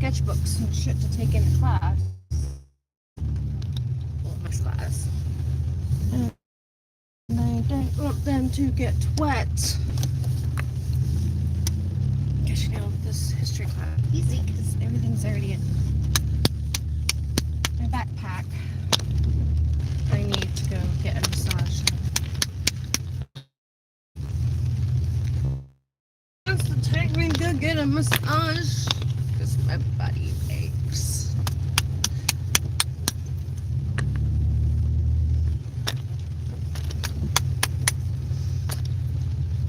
sketchbooks and shit to take into class. Well, next class. And I don't want them to get wet. Guess you know, this history class is easy because everything's already in my backpack. I need to go get a massage. Wants to take me to go get a massage because my body aches.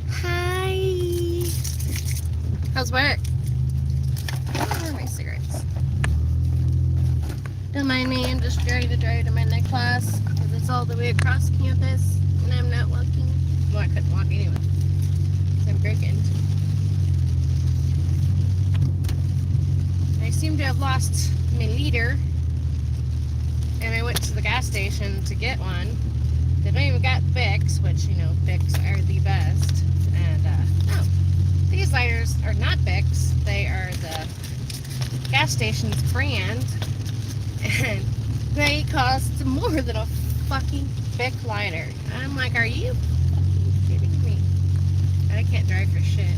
Hi. How's work? Where are my cigarettes? Don't mind me, I'm just trying to drive to my next class because it's all the way across campus and I'm not walking. Well, I couldn't walk anyway because I'm broken. I seem to have lost my leader and I went to the gas station to get one. They don't even got Bics, which, you know, Bics are the best. And, no. These lighters are not Bics. They are the gas station's brand. And they cost more than a fucking Bic lighter. I'm like, are you fucking kidding me? I can't drive for shit.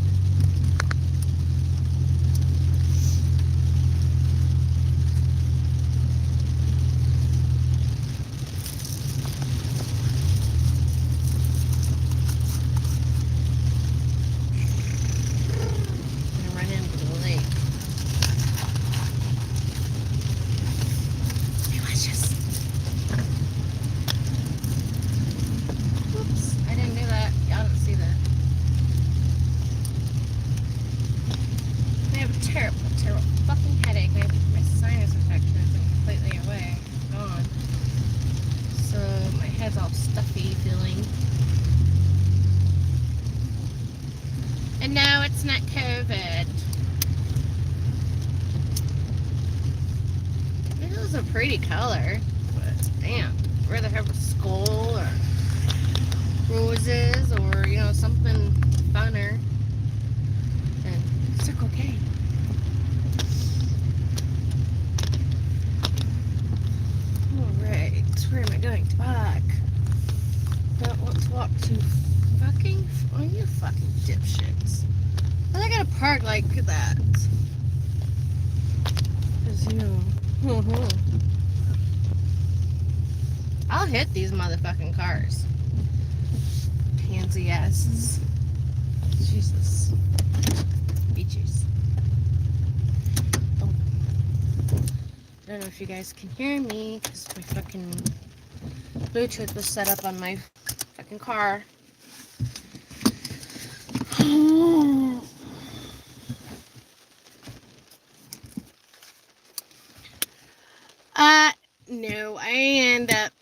And no, it's not COVID. It was a pretty color, but damn, rather have a skull or roses or, you know, something funner than Circle K. Alright, where am I going to park? Don't want to walk too fucking, oh, you fucking dipshits. I gotta park like that. Cause, you know, I'll hit these motherfucking cars. Pansy asses. Jesus. Beaches. Oh. I don't know if you guys can hear me because my fucking Bluetooth was set up on my fucking car. No, I end up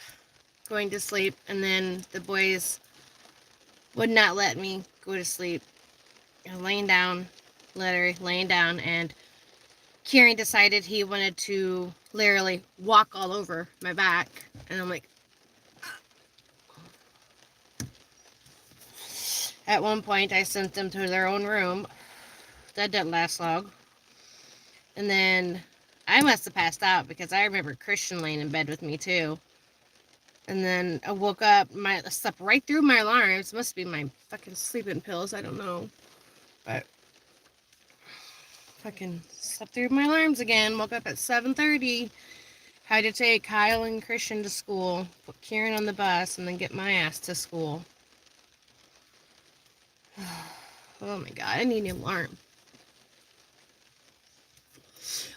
going to sleep and then the boys would not let me go to sleep. Laying down, literally laying down, and Kieran decided he wanted to literally walk all over my back, and I'm like, at one point I sent them to their own room. That didn't last long. And then I must have passed out because I remember Christian laying in bed with me too. And then I woke up, I slept right through my alarms. Must be my fucking sleeping pills, I don't know. But fucking slept through my alarms again. Woke up at 7:30. Had to take Kyle and Christian to school, put Kieran on the bus, and then get my ass to school. Oh my god, I need an alarm.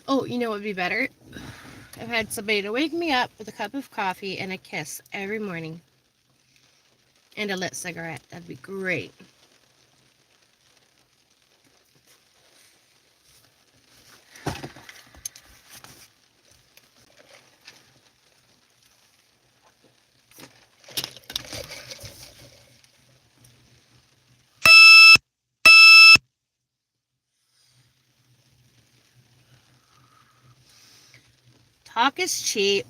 Oh, you know what would be better? I've had somebody to wake me up with a cup of coffee and a kiss every morning. And a lit cigarette. That'd be great. Talk is cheap.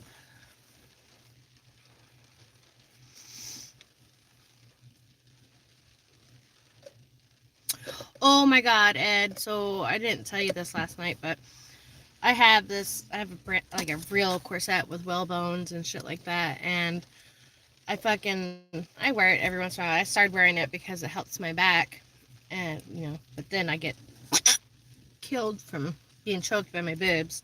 Oh my god, Ed. So I didn't tell you this last night, but I have a real corset with whalebones and shit like that, and I wear it every once in a while. I started wearing it because it helps my back, and but then I get killed from being choked by my boobs.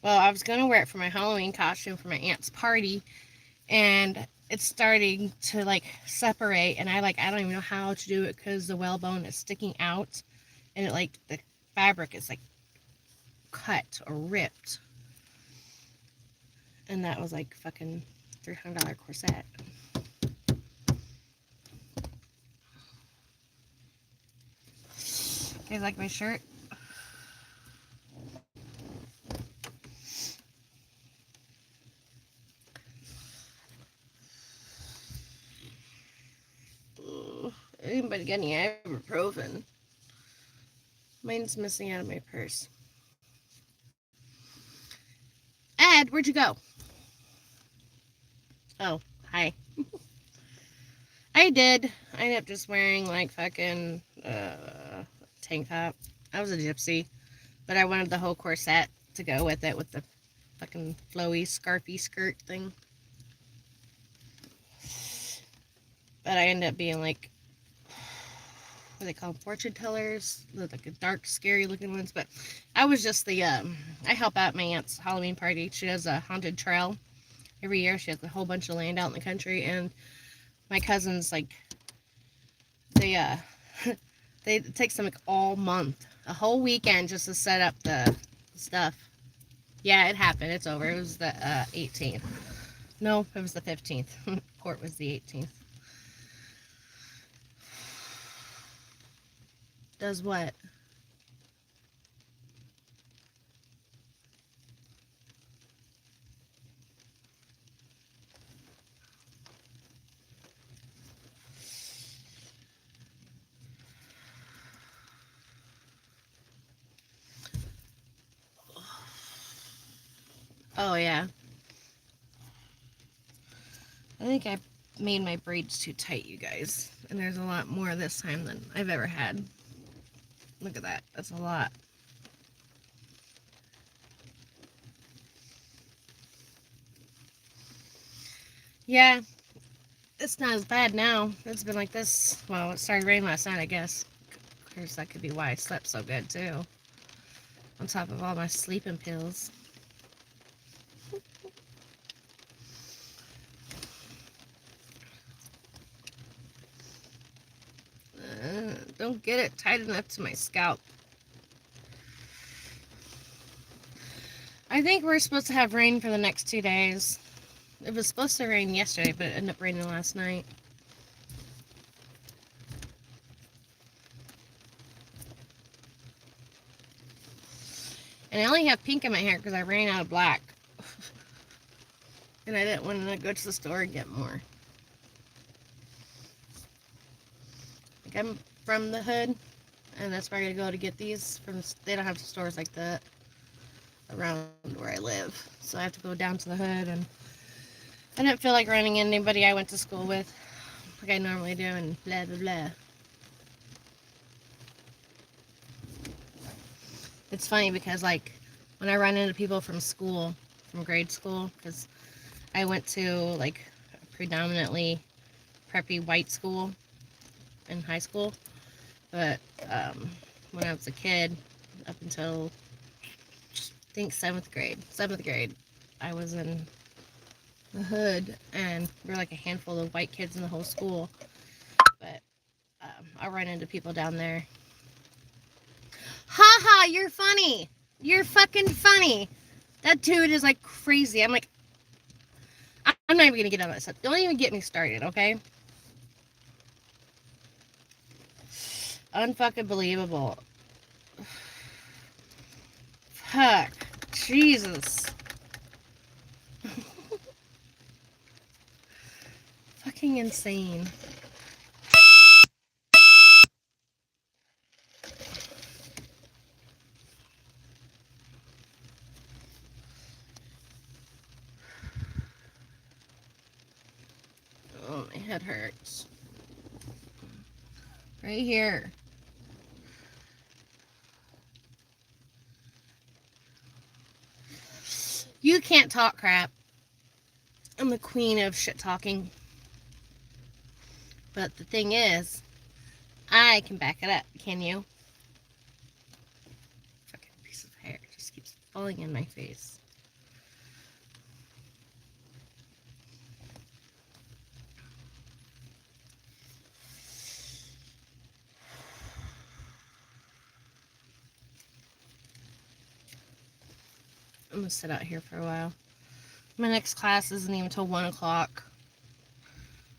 Well, I was gonna wear it for my Halloween costume for my aunt's party, and it's starting to like separate, and I don't even know how to do it because the whalebone is sticking out, and the fabric is like cut or ripped, and that was like fucking $300 corset. You guys like my shirt? Anybody got any ibuprofen? Mine's missing out of my purse. Ed, where'd you go? Oh, hi. I did. I ended up just wearing fucking tank top. I was a gypsy, but I wanted the whole corset to go with it, with the fucking flowy, scarfy skirt thing. But I ended up being what do they call them? Fortune tellers, like a dark, scary looking ones. But I was just I help out my aunt's Halloween party. She does a haunted trail every year. She has a whole bunch of land out in the country, and my cousins they it takes them all month, a whole weekend just to set up the stuff. Yeah, it happened. It's over. It was the 18th. No, it was the 15th. Court was the 18th. Does what? Oh, yeah. I think I made my braids too tight, you guys. And there's a lot more this time than I've ever had. Look at that. That's a lot. Yeah, it's not as bad now. It's been like this. Well, it started raining last night, I guess. Of course, that could be why I slept so good, too. On top of all my sleeping pills. Don't get it tight enough to my scalp. I think we're supposed to have rain for the next 2 days. It was supposed to rain yesterday, but it ended up raining last night. And I only have pink in my hair because I ran out of black. And I didn't want to go to the store and get more. I'm from the hood, and that's where I gotta go to get these. They don't have stores like that around where I live, so I have to go down to the hood, and I didn't feel like running into anybody I went to school with like I normally do, and blah blah blah. It's funny because when I run into people from school, from grade school, because I went to a predominantly preppy white school in high school, but when I was a kid, up until I think 7th grade, I was in the hood, and we were a handful of white kids in the whole school. But I run into people down there. Ha ha, you're funny. You're fucking funny. That dude is crazy. I'm not even gonna get on that stuff. Don't even get me started, okay? Unfucking believable. Fuck. Jesus. Fucking insane. Oh, my head hurts. Right here. You can't talk crap. I'm the queen of shit talking. But the thing is, I can back it up. Can you? Fucking piece of hair just keeps falling in my face. I'm gonna sit out here for a while. My next class isn't even till 1 o'clock.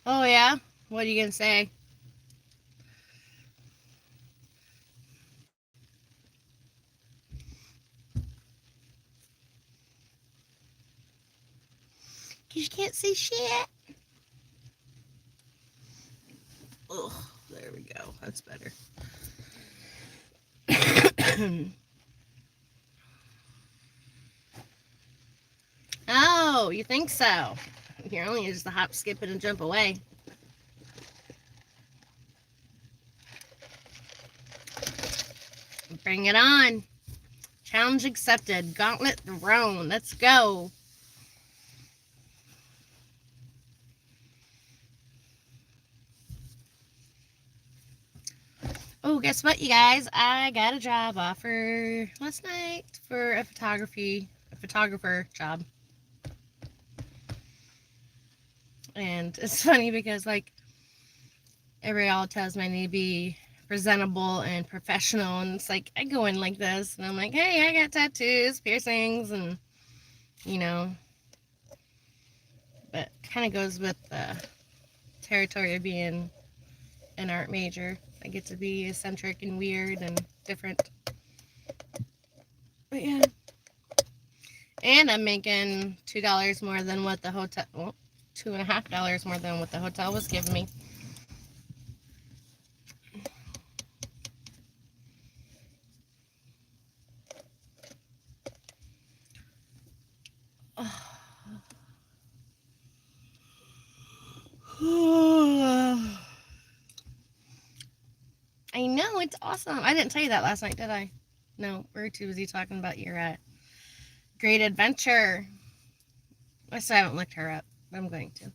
Oh yeah? What are you gonna say? Cause you can't see shit. Ugh, there we go. That's better. Oh, you think so? You're only just a hop, skip, and a jump away. Bring it on. Challenge accepted. Gauntlet thrown. Let's go. Oh, guess what, you guys? I got a job offer last night for a photographer job. And it's funny because, like, everybody all tells me I need to be presentable and professional. And it's like, I go in like this, and I'm like, hey, I got tattoos, piercings, and, you know. But kind of goes with the territory of being an art major. I get to be eccentric and weird and different. But yeah. And I'm making $2 more than what the hotel, well, $2.50 more than what the hotel was giving me. I know, it's awesome. I didn't tell you that last night, did I? No, we're too busy talking about your great adventure. I still haven't looked her up, but I'm going to.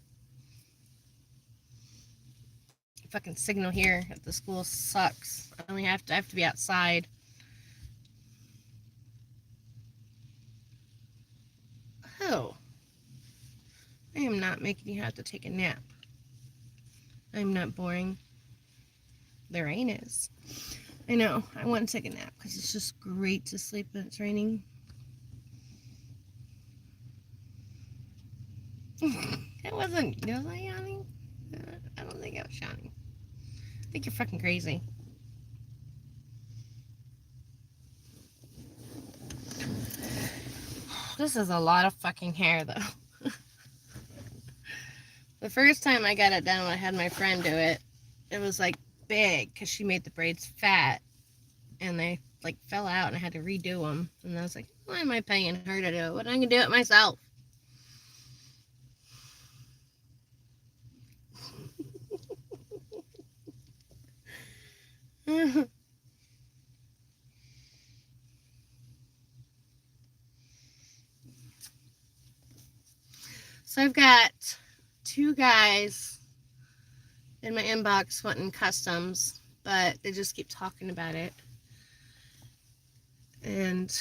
Fucking signal here at the school sucks. I have to be outside. Oh. I am not making you have to take a nap. I'm not boring. The rain is. I know. I want to take a nap because it's just great to sleep when it's raining. It wasn't. Was I yawning? I don't think I was yawning. I think you're fucking crazy. This is a lot of fucking hair, though. The first time I got it done when I had my friend do it, it was like big because she made the braids fat and they like fell out and I had to redo them. And I was like, why am I paying her to do it when I can do it myself? So I've got 2 guys in my inbox wanting customs, but they just keep talking about it. And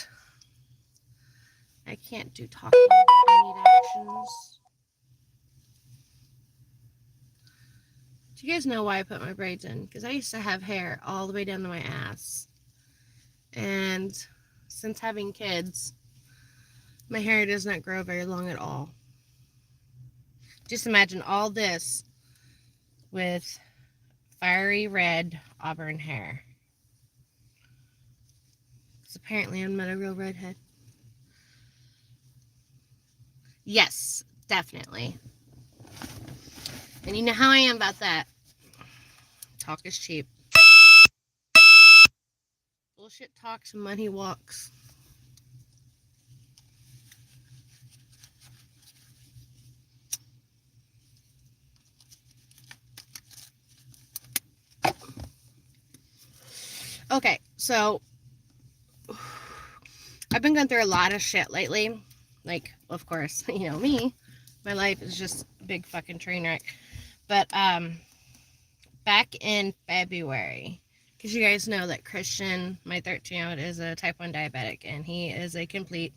I can't do talking. I need actions. Do you guys know why I put my braids in? Because I used to have hair all the way down to my ass. And since having kids, my hair does not grow very long at all. Just imagine all this with fiery red auburn hair. Because apparently I'm not a real redhead. Yes, definitely. And you know how I am about that. Talk is cheap. Bullshit talks and money walks. Okay, so I've been going through a lot of shit lately. Like, of course, me, my life is just a big fucking train wreck. But back in February, because you guys know that Christian, my 13-year-old, is a type 1 diabetic, and he is a complete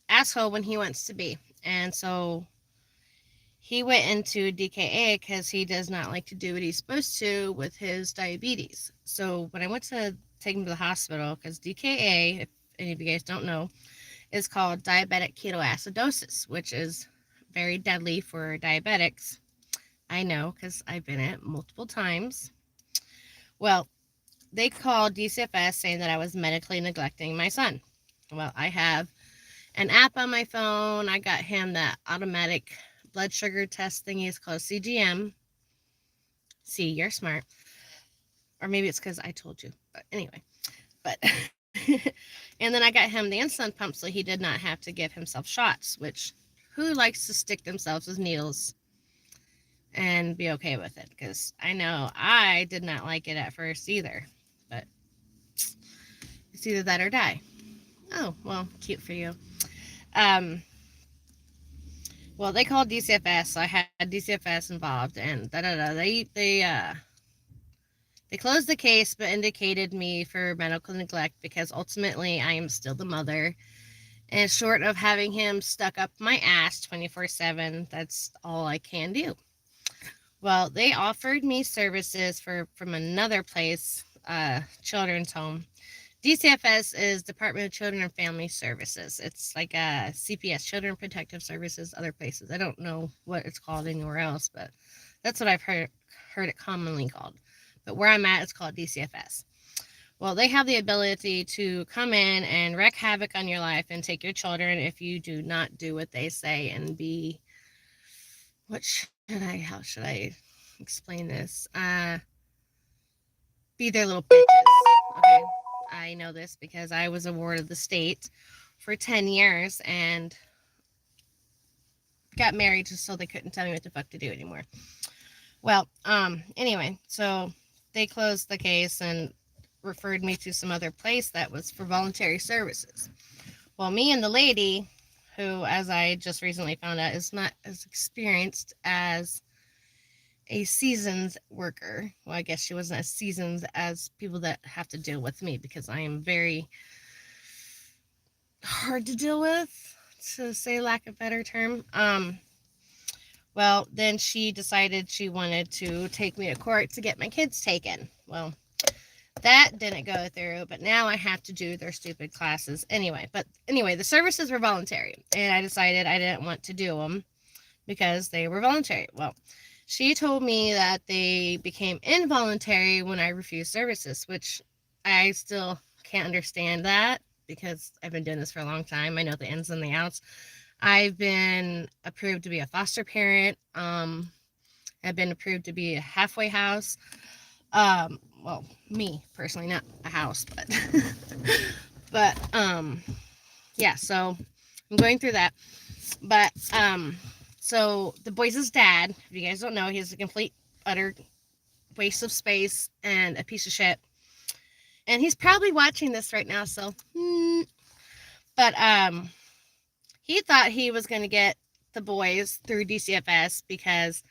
asshole when he wants to be. And so he went into DKA because he does not like to do what he's supposed to with his diabetes. So when I went to take him to the hospital, because DKA, if any of you guys don't know, is called diabetic ketoacidosis, which is very deadly for diabetics. I know because I've been it multiple times. Well, they called DCFS saying that I was medically neglecting my son. Well, I have an app on my phone. I got him that automatic blood sugar test thingy. It's called CGM. See, you're smart. Or maybe it's because I told you. But anyway. But and then I got him the insulin pump so he did not have to give himself shots, which who likes to stick themselves with needles and be okay with it? Because I know I did not like it at first either. But it's either that or die. Oh, well, cute for you. Well, they called DCFS, so I had DCFS involved, and They closed the case, but indicated me for medical neglect because ultimately I am still the mother. And short of having him stuck up my ass 24/7, that's all I can do. Well, they offered me services from another place, children's home. DCFS is Department of Children and Family Services. It's like a CPS, Children Protective Services, other places. I don't know what it's called anywhere else, but that's what I've heard it commonly called. But where I'm at, it's called DCFS. Well, they have the ability to come in and wreak havoc on your life and take your children if you do not do what they say and be, how should I explain this? Be their little bitches. Okay. I know this because I was a ward of the state for 10 years and got married just so they couldn't tell me what the fuck to do anymore. Well, anyway, so they closed the case and referred me to some other place that was for voluntary services. Well, me and the lady, who, as I just recently found out, is not as experienced as a seasoned worker. Well, I guess she wasn't as seasoned as people that have to deal with me because I am very hard to deal with, to say lack of a better term. Well, then she decided she wanted to take me to court to get my kids taken. Well, that didn't go through, but now I have to do their stupid classes anyway. But anyway, the services were voluntary, and I decided I didn't want to do them because they were voluntary. Well, she told me that they became involuntary when I refused services, which I still can't understand that because I've been doing this for a long time. I know the ins and the outs. I've been approved to be a foster parent. I've been approved to be a halfway house. Well, me personally, not a house, but yeah, so I'm going through that. But so the boys' dad, if you guys don't know, he's a complete utter waste of space and a piece of shit. And he's probably watching this right now, so but he thought he was going to get the boys through DCFS because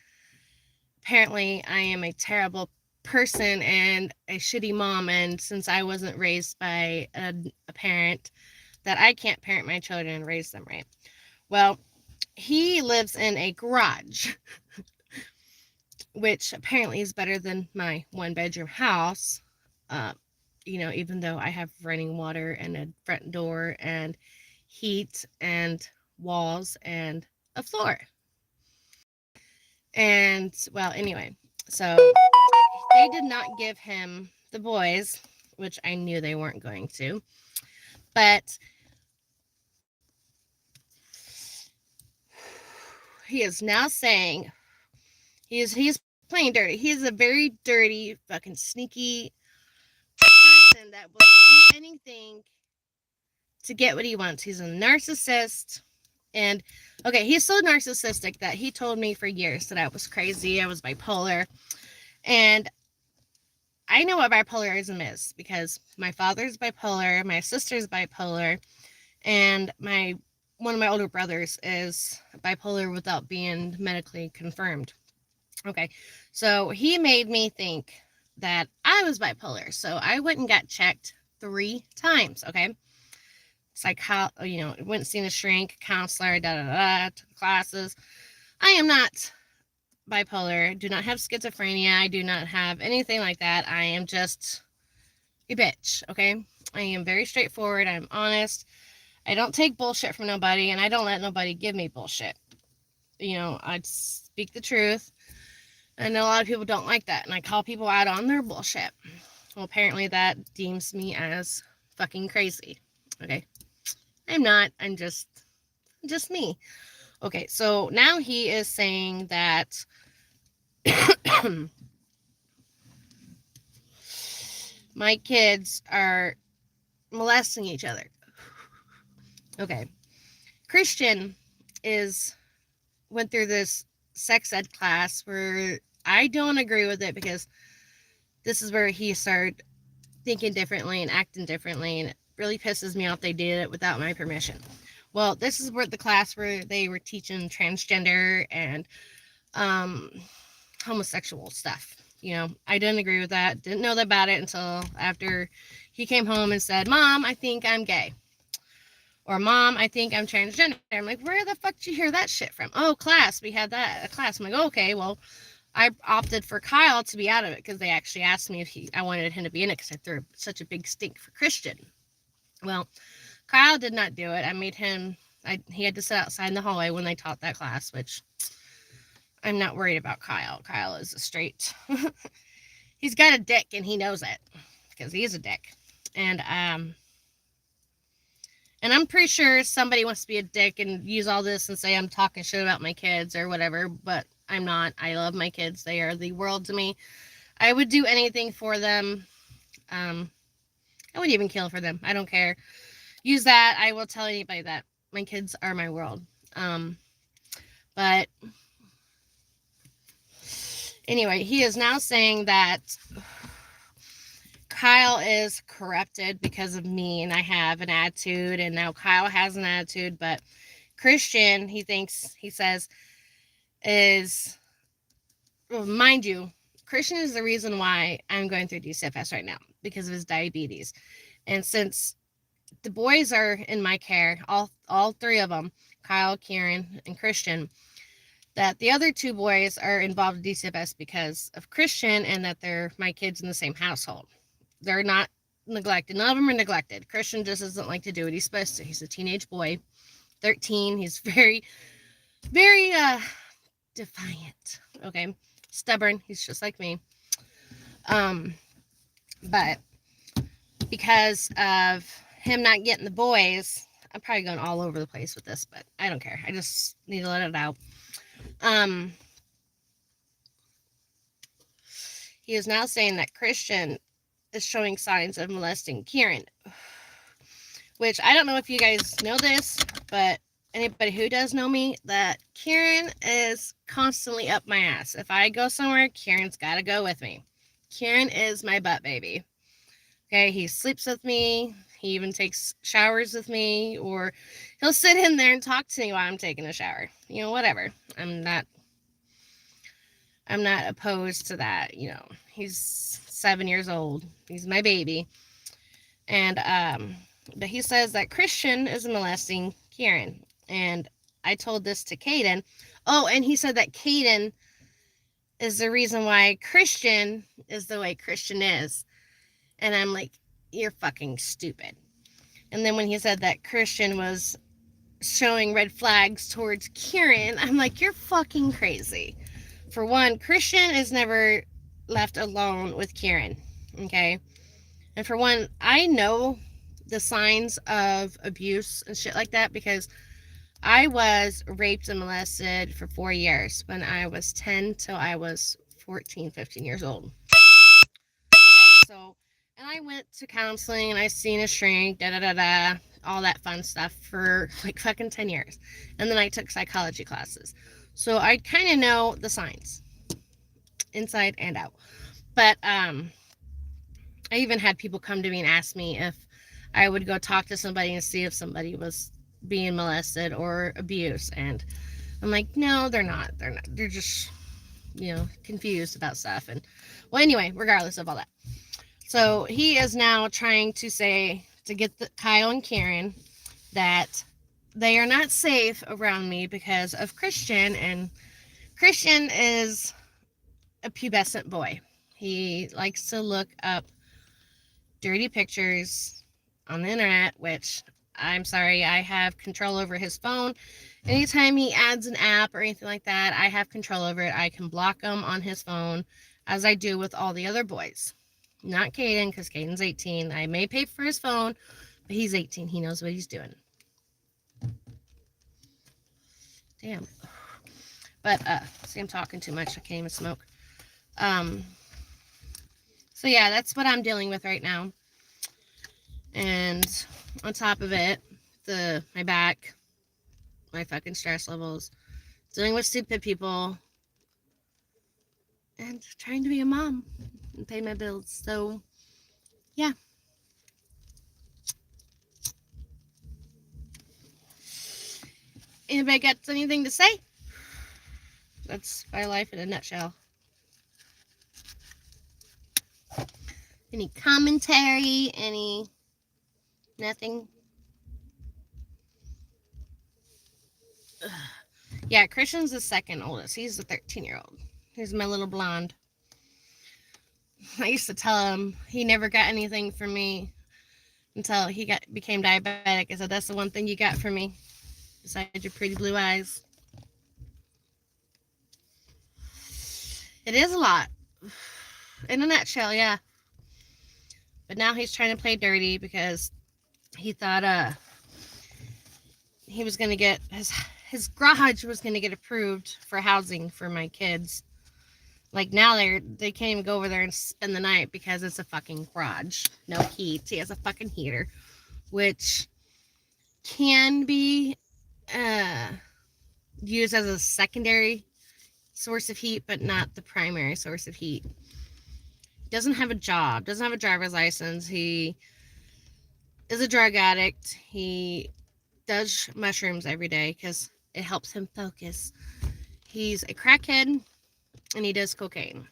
apparently I am a terrible person and a shitty mom, and since I wasn't raised by a parent, that I can't parent my children and raise them right. Well, he lives in a garage, which apparently is better than my 1-bedroom house, even though I have running water and a front door and heat and walls and a floor. And well, anyway, so they did not give him the boys, which I knew they weren't going to, but he is now saying he's playing dirty. He's a very dirty, fucking sneaky person that will do anything to get what he wants. He's a narcissist. And okay, he's so narcissistic that he told me for years that I was crazy, I was bipolar. And I know what bipolarism is because my father's bipolar, my sister's bipolar, and my one of my older brothers is bipolar without being medically confirmed. Okay, so he made me think that I was bipolar. So I went and got checked 3 times. Okay, went and seen a shrink, counselor, took classes. I am not bipolar. Do not have schizophrenia. I do not have anything like that. I am just a bitch. Okay, I am very straightforward. I'm honest. I don't take bullshit from nobody, and I don't let nobody give me bullshit. I speak the truth. I know a lot of people don't like that, and I call people out on their bullshit. Well, apparently that deems me as fucking crazy. Okay, I'm not. I'm just me. Okay, so now he is saying that my kids are molesting each other. Okay, Christian went through this sex ed class where I don't agree with it, because this is where he started thinking differently and acting differently, and it really pisses me off they did it without my permission. Well, this is where the class where they were teaching transgender and homosexual stuff. I didn't agree with that. Didn't know about it until after he came home and said, "Mom, I think I'm gay." Or, "Mom, I think I'm transgender." I'm like, "Where the fuck did you hear that shit from?" "Oh, class. We had that at class." I'm like, "Okay, well, I opted for Kyle to be out of it because they actually asked me if I wanted him to be in it because I threw such a big stink for Christian." Well, Kyle did not do it. I made him, he had to sit outside in the hallway when they taught that class, which I'm not worried about Kyle. Kyle is a straight, he's got a dick and he knows it because he is a dick. And I'm pretty sure somebody wants to be a dick and use all this and say I'm talking shit about my kids or whatever, but I'm not. I love my kids. They are the world to me. I would do anything for them. I would even kill for them. I don't care. Use that. I will tell anybody that my kids are my world. But anyway, he is now saying that Kyle is corrupted because of me, and I have an attitude, and now Kyle has an attitude. But Christian, he says, is, well, mind you, Christian is the reason why I'm going through DCFS right now, because of his diabetes. And since the boys are in my care, all 3 of them, Kyle, Kieran, and Christian, that the other 2 boys are involved in DCFS because of Christian, and that they're my kids in the same household. They're not neglected. None of them are neglected. Christian just doesn't like to do what he's supposed to. He's a teenage boy, 13. He's very, very defiant. Okay, stubborn. He's just like me. But because of him not getting the boys, I'm probably going all over the place with this, but I don't care. I just need to let it out. He is now saying that Christian is showing signs of molesting Kieran, which I don't know if you guys know this, but anybody who does know me, that Kieran is constantly up my ass. If I go somewhere, Kieran's got to go with me. Kieran is my butt baby. Okay, he sleeps with me. He even takes showers with me, or he'll sit in there and talk to me while I'm taking a shower. Whatever. I'm not opposed to that. He's 7 years old. He's my baby. And but he says that Christian is molesting Kieran. And I told this to Caden. Oh, and he said that Caden is the reason why Christian is the way Christian is. And I'm like, you're fucking stupid. And then when he said that Christian was showing red flags towards Kieran, I'm like, you're fucking crazy. For one, Christian is never left alone with Kieran. Okay? And for one, I know the signs of abuse and shit like that because I was raped and molested for 4 years when I was 10 till I was 14, 15 years old. Okay, so, and I went to counseling and I seen a shrink, all that fun stuff for like fucking 10 years. And then I took psychology classes. So I kind of know the signs inside and out. But I even had people come to me and ask me if I would go talk to somebody and see if somebody was being molested or abused. And I'm like, no, they're not. They're not. They're just, confused about stuff. And well, anyway, regardless of all that. So he is now trying to get Kyle and Karen that they are not safe around me because of Christian. And Christian is a pubescent boy. He likes to look up dirty pictures on the internet, which I'm sorry, I have control over his phone. Anytime he adds an app or anything like that, I have control over it. I can block him on his phone, as I do with all the other boys. Not Caden, because Caden's 18. I may pay for his phone, but he's 18. He knows what he's doing. Damn. But, see, I'm talking too much. I can't even smoke. So yeah, that's what I'm dealing with right now. And on top of it, my back, my fucking stress levels, dealing with stupid people, and trying to be a mom and pay my bills. So, yeah. Anybody got anything to say? That's my life in a nutshell. Any commentary? Nothing? Ugh. Yeah, Christian's the second oldest. He's the 13-year-old. He's my little blonde. I used to tell him he never got anything from me until he became diabetic. I said, that's the one thing you got from me, besides your pretty blue eyes. It is a lot. In a nutshell, yeah. But now he's trying to play dirty because he thought he was going to get his garage was going to get approved for housing for my kids. Like now they can't even go over there and spend the night because it's a fucking garage. No heat. He has a fucking heater, which can be used as a secondary source of heat, but not the primary source of heat. Doesn't have a job, doesn't have a driver's license. He is a drug addict. He does mushrooms every day because it helps him focus. He's a crackhead and he does cocaine,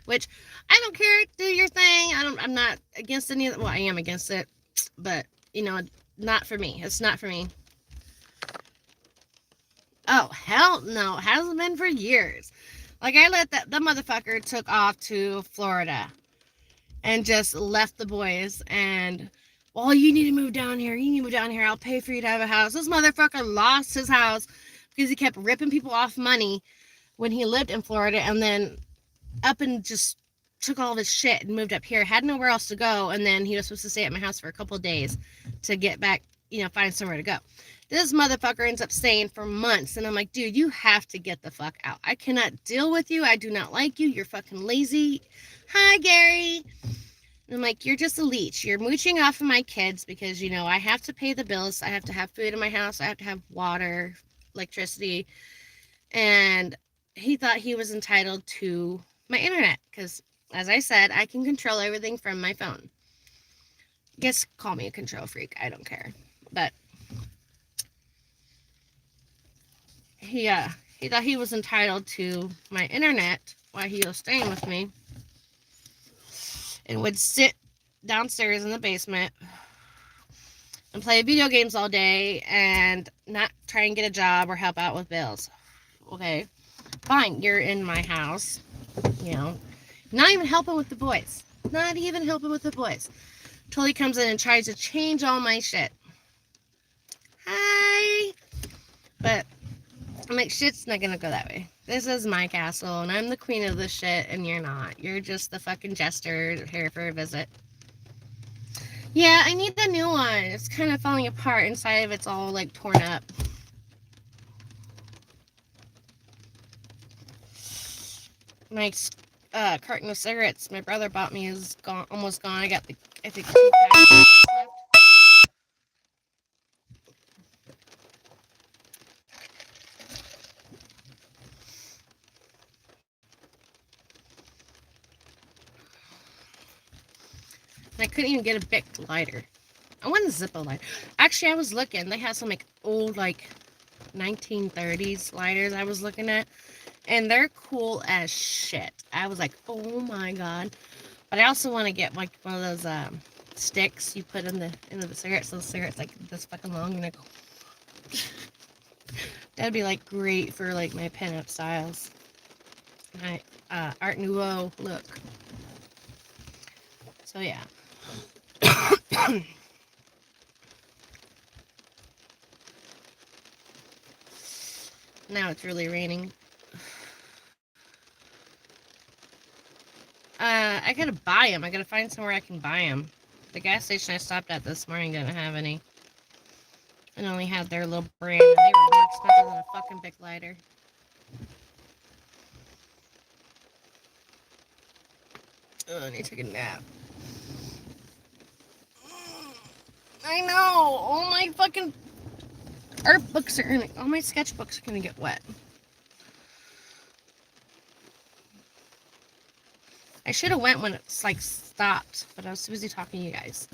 which I don't care. Do your thing. I'm not against any of it. Well, I am against it, but not for me. It's not for me. Oh, hell no. It hasn't been for years. Like, I let that motherfucker took off to Florida and just left the boys and, well, you need to move down here. You need to move down here. I'll pay for you to have a house. This motherfucker lost his house because he kept ripping people off money when he lived in Florida, and then up and just took all of his shit and moved up here. Had nowhere else to go, and then he was supposed to stay at my house for a couple of days to get back, find somewhere to go. This motherfucker ends up staying for months. And I'm like, dude, you have to get the fuck out. I cannot deal with you. I do not like you. You're fucking lazy. Hi, Gary. And I'm like, you're just a leech. You're mooching off of my kids because, I have to pay the bills. I have to have food in my house. I have to have water, electricity. And he thought he was entitled to my internet because, as I said, I can control everything from my phone. Guess call me a control freak. I don't care. But he thought he was entitled to my internet while he was staying with me, and would sit downstairs in the basement and play video games all day and not try and get a job or help out with bills. Okay, fine, you're in my house, not even helping with the boys. Not even helping with the boys. Till he comes in and tries to change all my shit. Hi! But I'm like, shit's not gonna go that way. This is my castle, and I'm the queen of this shit, and you're not. You're just the fucking jester here for a visit. Yeah, I need a new one. It's kind of falling apart. Inside of it's all, like, torn up. My carton of cigarettes my brother bought me is gone, almost gone. I think 2 packs left. I couldn't even get a Bic lighter. I want a Zippo lighter. Actually, I was looking. They have some like old, like, 1930s lighters I was looking at, and they're cool as shit. I was like, oh my god. But I also want to get, like, one of those sticks you put into the cigarettes. So the cigarettes, like, this fucking long, and that'd be, like, great for, like, my pinup styles. My Art Nouveau look. So yeah. Now it's really raining. I gotta buy them. I gotta find somewhere I can buy them. The gas station I stopped at this morning didn't have any. And only had their little brand, and they were more expensive than a fucking big lighter. Oh, I need to take a nap. I know! All my fucking art books are gonna, all my sketchbooks are gonna get wet. I should have went when it's like stopped, but I was too busy talking to you guys.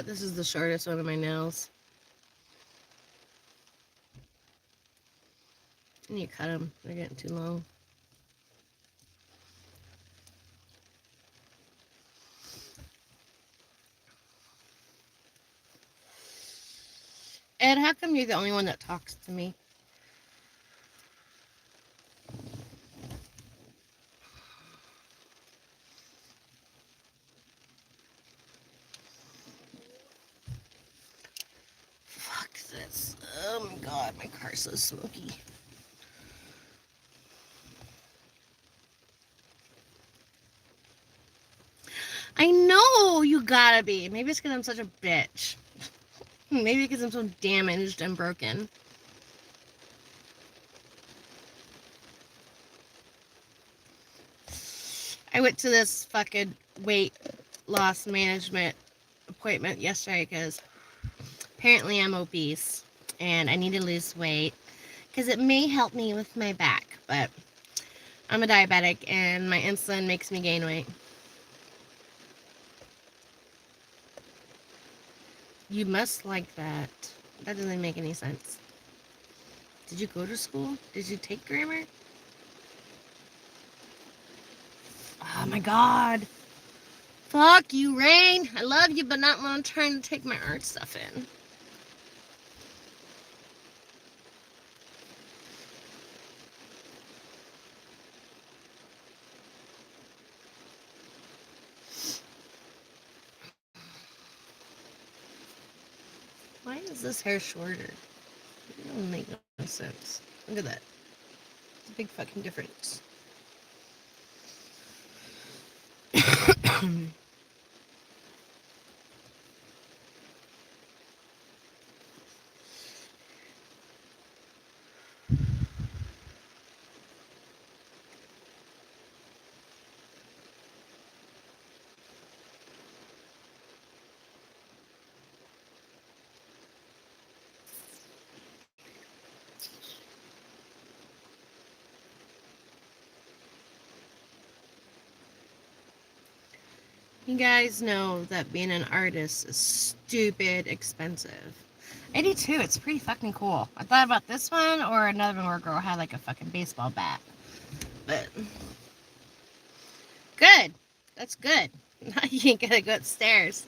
This is the shortest one of my nails. I need to cut them. They're getting too long. Ed, how come you're the only one that talks to me? Fuck this. Oh my god, my car's so smoky. I know you gotta be. Maybe it's because I'm such a bitch. Maybe because I'm so damaged and broken. I went to this fucking weight loss management appointment yesterday because apparently I'm obese and I need to lose weight because it may help me with my back, but I'm a diabetic and my insulin makes me gain weight. You must like that. That doesn't make any sense. Did you go to school? Did you take grammar? Oh my god. Fuck you, Rain. I love you, but not when I'm trying to take my art stuff in. Why is this hair shorter? It doesn't make no sense. Look at that. It's a big fucking difference. You guys know that being an artist is stupid expensive. I do too. It's pretty fucking cool. I thought about this one or another one where a girl had like a fucking baseball bat. But good. That's good. Now you ain't gotta go upstairs.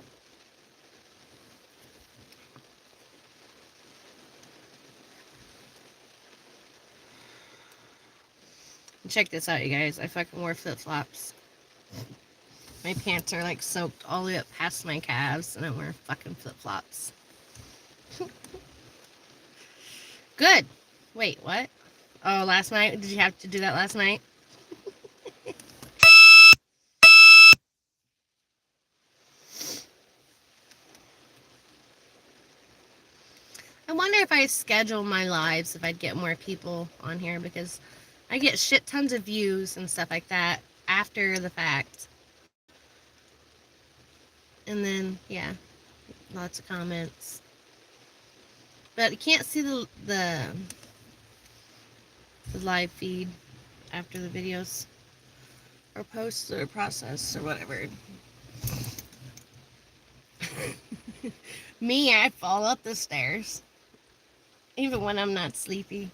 Check this out, you guys. I fucking wore flip-flops. My pants are like soaked all the way up past my calves, and I wear fucking flip-flops. Good. Wait, what? Oh, last night? Did you have to do that last night? I wonder if I schedule my lives, if I'd get more people on here, because I get shit tons of views and stuff like that after the fact. And then, yeah, lots of comments. But you can't see the live feed after the videos or posts or processed or whatever. Me, I fall up the stairs even when I'm not sleepy.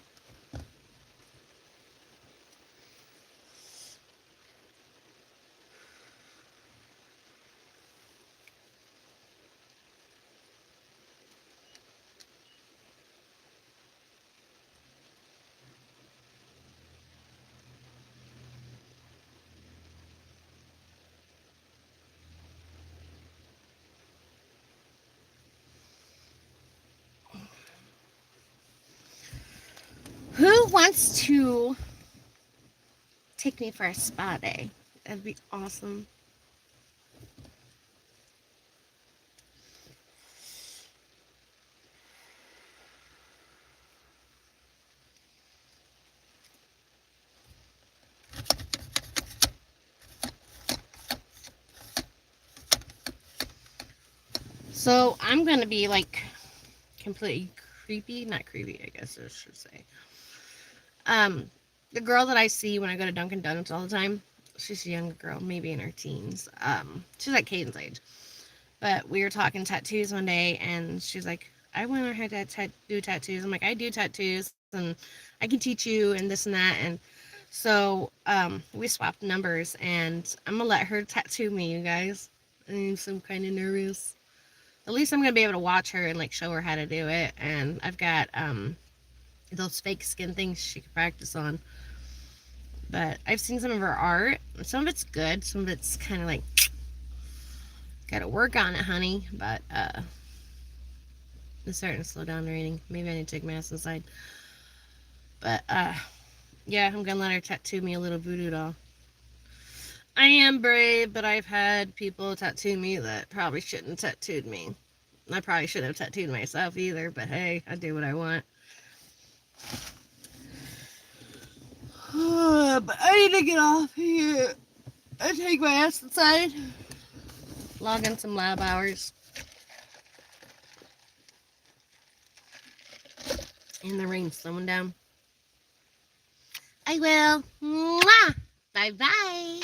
Who wants to take me for a spa day? That'd be awesome. So I'm gonna be like completely creepy, not creepy, I guess I should say. Um, the girl that I see when I go to Dunkin' Donuts all the time, she's a younger girl, maybe in her teens. She's like Caden's age. But we were talking tattoos one day, and she's like, I want to learn how to do tattoos. I'm like, I do tattoos, and I can teach you, and this and that. And so we swapped numbers, and I'm going to let her tattoo me, you guys. I'm so kind of nervous. At least I'm going to be able to watch her and like show her how to do it. And I've got those fake skin things she can practice on. But I've seen some of her art. Some of it's good. Some of it's kind of like, gotta work on it, honey. But it's starting to slow down the reading. Maybe I need to take my ass inside. But yeah, I'm gonna let her tattoo me a little voodoo doll. I am brave, but I've had people tattoo me that probably shouldn't have tattooed me. I probably shouldn't have tattooed myself either, but hey, I do what I want. But I need to get off here. I take my ass inside. Log in some lab hours. And the rain's slowing down. I will. Mwah! Bye bye.